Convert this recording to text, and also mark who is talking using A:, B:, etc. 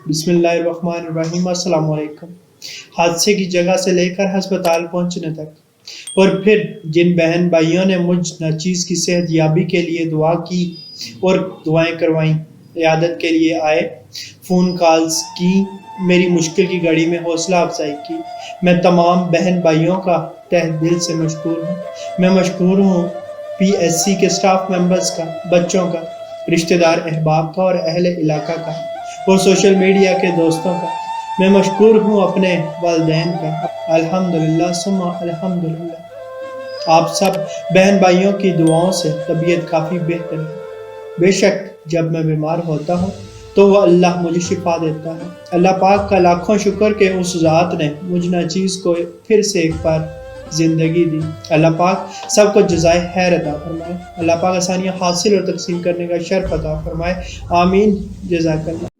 A: بسم اللہ الرحمن الرحیم۔ السلام علیکم۔ حادثے کی جگہ سے لے کر ہسپتال پہنچنے تک، اور پھر جن بہن بھائیوں نے مجھ ناچیز کی صحت یابی کے لیے دعا کی اور دعائیں کروائیں، عیادت کے لیے آئے، فون کالز کی، میری مشکل کی گھڑی میں حوصلہ افزائی کی، میں تمام بہن بھائیوں کا تہ دل سے مشکور ہوں۔ میں مشکور ہوں پی ایس سی کے سٹاف ممبرز کا، بچوں کا، رشتہ دار احباب کا اور اہل علاقہ کا، اور سوشل میڈیا کے دوستوں کا۔ میں مشکور ہوں اپنے والدین کا۔ الحمدللہ ثم الحمدللہ۔ آپ سب بہن بھائیوں کی دعاؤں سے طبیعت کافی بہتر ہے۔ بے شک جب میں بیمار ہوتا ہوں تو وہ اللہ مجھے شفا دیتا ہے۔ اللہ پاک کا لاکھوں شکر کہ اس ذات نے مجھ ناچیز کو پھر سے ایک بار زندگی دی۔ اللہ پاک سب کو جزائے خیر عطا فرمائے۔ اللہ پاک آسانیاں حاصل اور تقسیم کرنے کا شرف عطا فرمائے۔ آمین۔ جزاک اللہ۔